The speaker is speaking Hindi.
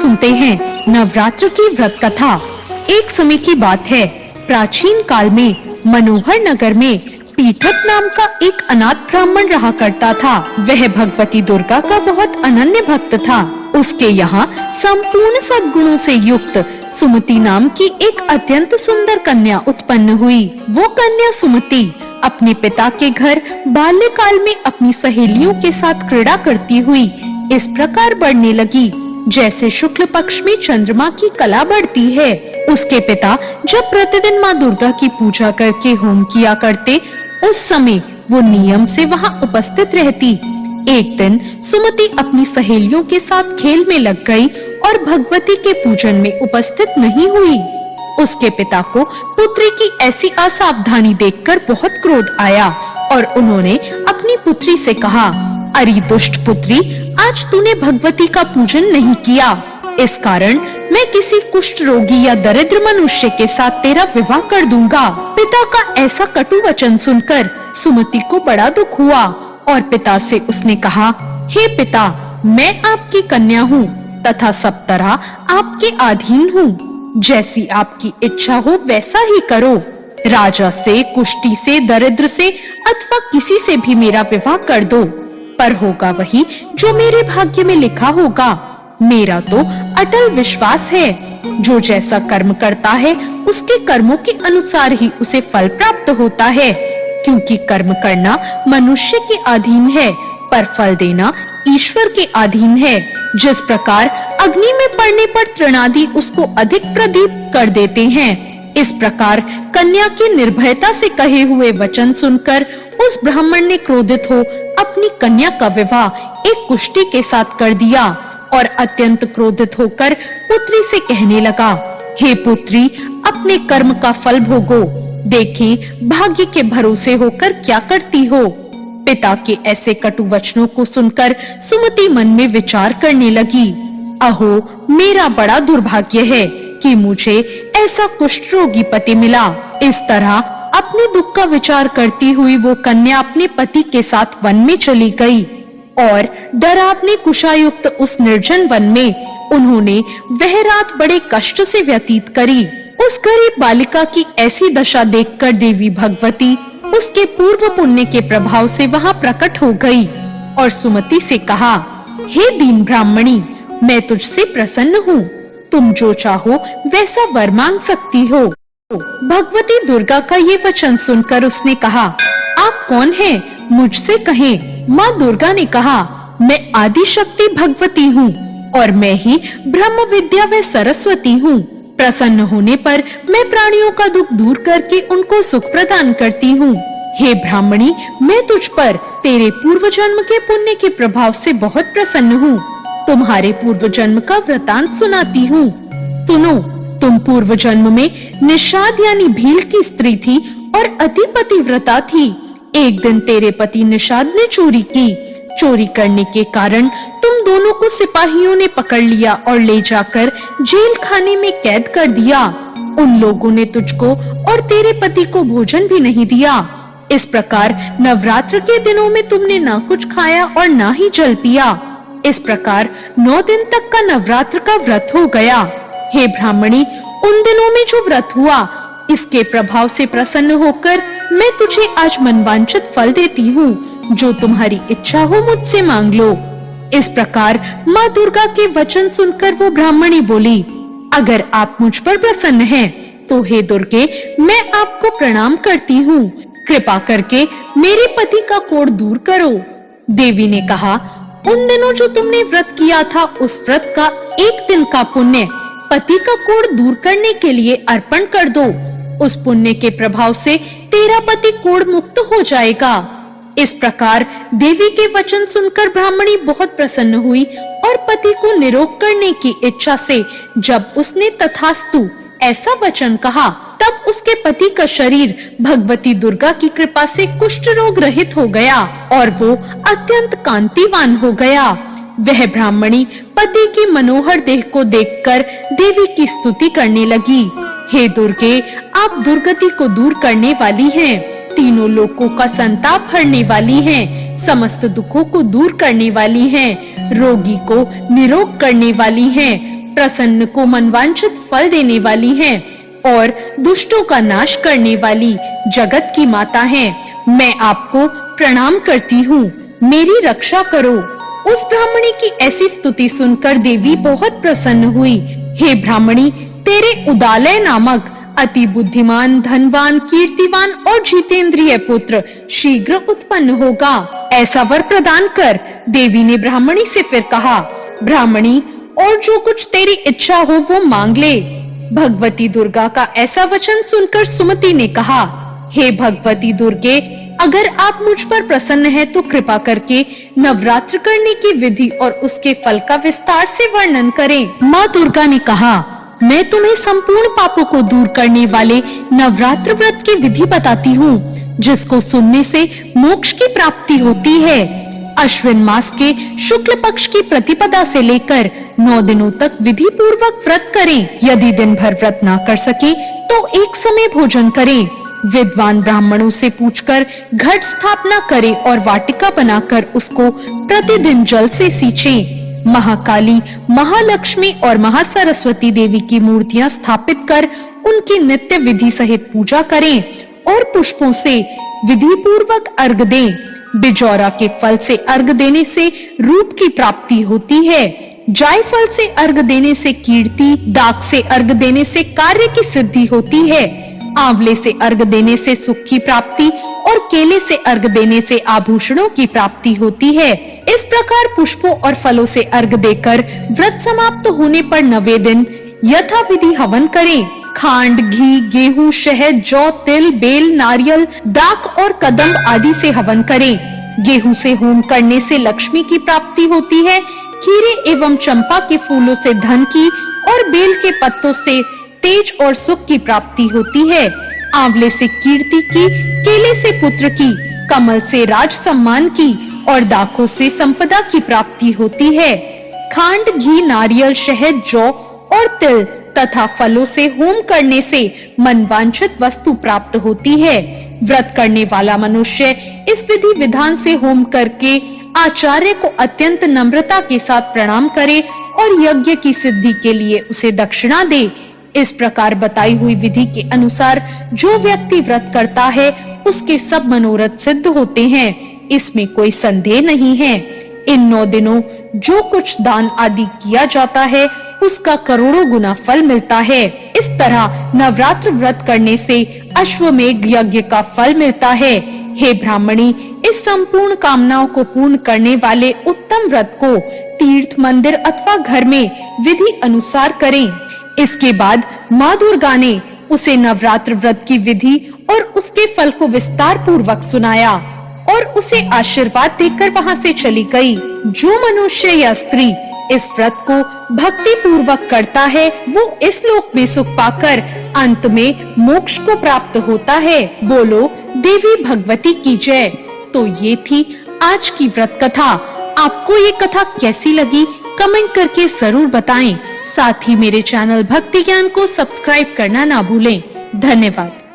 सुनते हैं नवरात्र की व्रत कथा। एक समय की बात है, प्राचीन काल में मनोहर नगर में पीठक नाम का एक अनाथ ब्राह्मण रहा करता था। वह भगवती दुर्गा का बहुत अनन्य भक्त था। उसके यहाँ संपूर्ण सद्गुणों से युक्त सुमति नाम की एक अत्यंत सुंदर कन्या उत्पन्न हुई। वो कन्या सुमति अपने पिता के घर बाल्यकाल में अपनी सहेलियों के साथ क्रीड़ा करती हुई इस प्रकार बढ़ने लगी जैसे शुक्ल पक्ष में चंद्रमा की कला बढ़ती है। उसके पिता जब प्रतिदिन माँ दुर्गा की पूजा करके होम किया करते, उस समय वो नियम से वहाँ उपस्थित रहती। एक दिन सुमति अपनी सहेलियों के साथ खेल में लग गई और भगवती के पूजन में उपस्थित नहीं हुई। उसके पिता को पुत्री की ऐसी असावधानी देखकर बहुत क्रोध आया और उन्होंने अपनी पुत्री से कहा, अरे दुष्ट पुत्री, आज तूने भगवती का पूजन नहीं किया। इस कारण मैं किसी कुष्ठ रोगी या दरिद्र मनुष्य के साथ तेरा विवाह कर दूंगा। पिता का ऐसा कटु वचन सुनकर सुमति को बड़ा दुख हुआ और पिता से उसने कहा, हे पिता, मैं आपकी कन्या हूँ तथा सब तरह आपके अधीन हूँ। जैसी आपकी इच्छा हो वैसा ही करो। राजा से, कुष्ठी से, दरिद्र से अथवा किसी से भी मेरा विवाह कर दो, पर होगा वही जो मेरे भाग्य में लिखा होगा। मेरा तो अटल विश्वास है, जो जैसा कर्म करता है उसके कर्मों के अनुसार ही उसे फल प्राप्त होता है। क्योंकि कर्म करना मनुष्य के अधीन है, पर फल देना ईश्वर के अधीन है। जिस प्रकार अग्नि में पड़ने पर तृणादि उसको अधिक प्रदीप कर देते हैं, इस प्रकार कन्या के निर्भयता से कहे हुए वचन सुनकर उस ब्राह्मण ने क्रोधित हो अपनी कन्या का विवाह एक कुष्ठी के साथ कर दिया और अत्यंत क्रोधित होकर पुत्री से कहने लगा, हे पुत्री, अपने कर्म का फल भोगो। देखें भाग्य के भरोसे होकर क्या करती हो। पिता के ऐसे कटु वचनों को सुनकर सुमति मन में विचार करने लगी, अहो मेरा बड़ा दुर्भाग्य है कि मुझे ऐसा कुष्ठ रोगी पति मिला। इस तरह अपने दुख का विचार करती हुई वो कन्या अपने पति के साथ वन में चली गई और डरावने कुशायुक्त उस निर्जन वन में उन्होंने वह रात बड़े कष्ट से व्यतीत करी। उस गरीब बालिका की ऐसी दशा देखकर देवी भगवती उसके पूर्व पुण्य के प्रभाव से वहां प्रकट हो गई और सुमति से कहा, हे दीन ब्राह्मणी, मैं तुझसे प्रसन्न हूँ। तुम जो चाहो वैसा वर मांग सकती हो। भगवती दुर्गा का ये वचन सुनकर उसने कहा, आप कौन हैं? मुझसे कहें। माँ दुर्गा ने कहा, मैं आदि शक्ति भगवती हूँ और मैं ही ब्रह्म विद्या व सरस्वती हूँ। प्रसन्न होने पर मैं प्राणियों का दुख दूर करके उनको सुख प्रदान करती हूँ। हे ब्राह्मणी, मैं तुझ पर तेरे पूर्व जन्म के पुण्य के प्रभाव से बहुत प्रसन्न हूँ। तुम्हारे पूर्व जन्म का वृतांत सुनाती हूँ। सुनो, तुम पूर्व जन्म में निषाद यानी भील की स्त्री थी और अति पतिव्रता थी। एक दिन तेरे पति निषाद ने चोरी की। चोरी करने के कारण तुम दोनों को सिपाहियों ने पकड़ लिया और ले जाकर जेल खाने में कैद कर दिया। उन लोगों ने तुझको और तेरे पति को भोजन भी नहीं दिया। इस प्रकार नवरात्र के दिनों में तुमने ना कुछ खाया और ना ही जल पिया। इस प्रकार 9 दिन तक का नवरात्र का व्रत हो गया। हे ब्राह्मणी, उन दिनों में जो व्रत हुआ, इसके प्रभाव से प्रसन्न होकर मैं तुझे आज मनवांछित फल देती हूँ। जो तुम्हारी इच्छा हो मुझसे मांग लो। इस प्रकार माँ दुर्गा के वचन सुनकर वो ब्राह्मणी बोली, अगर आप मुझ पर प्रसन्न हैं, तो हे दुर्गे, मैं आपको प्रणाम करती हूँ। कृपा करके मेरे पति का कोढ़ दूर करो। देवी ने कहा, उन दिनों जो तुमने व्रत किया था, उस व्रत का एक दिन का पुण्य पति का कोढ़ दूर करने के लिए अर्पण कर दो। उस पुण्य के प्रभाव से तेरा पति कोढ़ मुक्त हो जाएगा। इस प्रकार देवी के वचन सुनकर ब्राह्मणी बहुत प्रसन्न हुई और पति को निरोग करने की इच्छा से जब उसने तथास्तु ऐसा वचन कहा, तब उसके पति का शरीर भगवती दुर्गा की कृपा से कुष्ठ रोग रहित हो गया और वो अत्यंत कांतिवान हो गया। वह ब्राह्मणी पति की मनोहर देह को देखकर देवी की स्तुति करने लगी। हे दुर्गे, आप दुर्गति को दूर करने वाली हैं, तीनों लोकों का संताप हरने वाली हैं, समस्त दुखों को दूर करने वाली हैं, रोगी को निरोग करने वाली हैं, प्रसन्न को मनवांछित फल देने वाली हैं और दुष्टों का नाश करने वाली जगत की माता हैं। मैं आपको प्रणाम करती हूँ, मेरी रक्षा करो। उस ब्राह्मणी की ऐसी स्तुति सुनकर देवी बहुत प्रसन्न हुई। हे ब्राह्मणी, तेरे उदालय नामक अति बुद्धिमान, धनवान, कीर्तिवान और जितेंद्रिय पुत्र शीघ्र उत्पन्न होगा, ऐसा वर प्रदान कर। देवी ने ब्राह्मणी से फिर कहा, ब्राह्मणी, और जो कुछ तेरी इच्छा हो वो मांग ले। भगवती दुर्गा का ऐसा वचन सुनकर सुमति ने कहा, हे भगवती दुर्गे, अगर आप मुझ पर प्रसन्न हैं तो कृपा करके नवरात्र करने की विधि और उसके फल का विस्तार से वर्णन करें। माँ दुर्गा ने कहा, मैं तुम्हें संपूर्ण पापों को दूर करने वाले नवरात्र व्रत की विधि बताती हूँ, जिसको सुनने से मोक्ष की प्राप्ति होती है। अश्विन मास के शुक्ल पक्ष की प्रतिपदा से लेकर 9 दिनों तक विधि पूर्वक व्रत करें। यदि दिन भर व्रत ना कर सके तो एक समय भोजन करें। विद्वान ब्राह्मणों से पूछकर घट स्थापना करें और वाटिका बनाकर उसको प्रतिदिन जल से सींचें। महाकाली, महालक्ष्मी और महासरस्वती देवी की मूर्तियां स्थापित कर उनकी नित्य विधि सहित पूजा करें और पुष्पों से विधि पूर्वक अर्घ दें। बिजौरा के फल से अर्घ देने से रूप की प्राप्ति होती है। जायफल से अर्घ देने से कीर्ति, दाक से अर्घ देने से कार्य की सिद्धि होती है। आंवले से अर्घ देने से सुख की प्राप्ति और केले से अर्घ देने से आभूषणों की प्राप्ति होती है। इस प्रकार पुष्पों और फलों से अर्घ देकर व्रत समाप्त होने पर 9वें दिन यथाविधि हवन करें। खांड, घी, गेहूं, शहद, जौ, तिल, बेल, नारियल, दाक और कदम्ब आदि से हवन करें। गेहूं से होम करने से लक्ष्मी की प्राप्ति होती है। खीरे एवं चंपा के फूलों से धन की और बेल के पत्तों से तेज और सुख की प्राप्ति होती है। आंवले से कीर्ति की, केले से पुत्र की, कमल से राज सम्मान की और दाखों से संपदा की प्राप्ति होती है। खांड, घी, नारियल, शहद, जौ और तिल तथा फलों से होम करने से मनवांछित वस्तु प्राप्त होती है। व्रत करने वाला मनुष्य इस विधि विधान से होम करके आचार्य को अत्यंत नम्रता के साथ प्रणाम करे और यज्ञ की सिद्धि के लिए उसे दक्षिणा दे। इस प्रकार बताई हुई विधि के अनुसार जो व्यक्ति व्रत करता है उसके सब मनोरथ सिद्ध होते हैं, इसमें कोई संदेह नहीं है। इन 9 दिनों जो कुछ दान आदि किया जाता है उसका करोड़ों गुना फल मिलता है। इस तरह नवरात्र व्रत करने से अश्वमेघ यज्ञ का फल मिलता है। हे ब्राह्मणी, इस संपूर्ण कामनाओं को पूर्ण करने वाले उत्तम व्रत को तीर्थ, मंदिर अथवा घर में विधि अनुसार करें। इसके बाद माँ दुर्गा ने उसे नवरात्र व्रत की विधि और उसके फल को विस्तार पूर्वक सुनाया और उसे आशीर्वाद देकर वहाँ से चली गई। जो मनुष्य या स्त्री इस व्रत को भक्ति पूर्वक करता है वो इस लोक में सुख पाकर अंत में मोक्ष को प्राप्त होता है। बोलो देवी भगवती की जय। तो ये थी आज की व्रत कथा। आपको ये कथा कैसी लगी कमेंट करके जरूर बताएं। साथ ही मेरे चैनल भक्ति ज्ञान को सब्सक्राइब करना ना भूलें। धन्यवाद।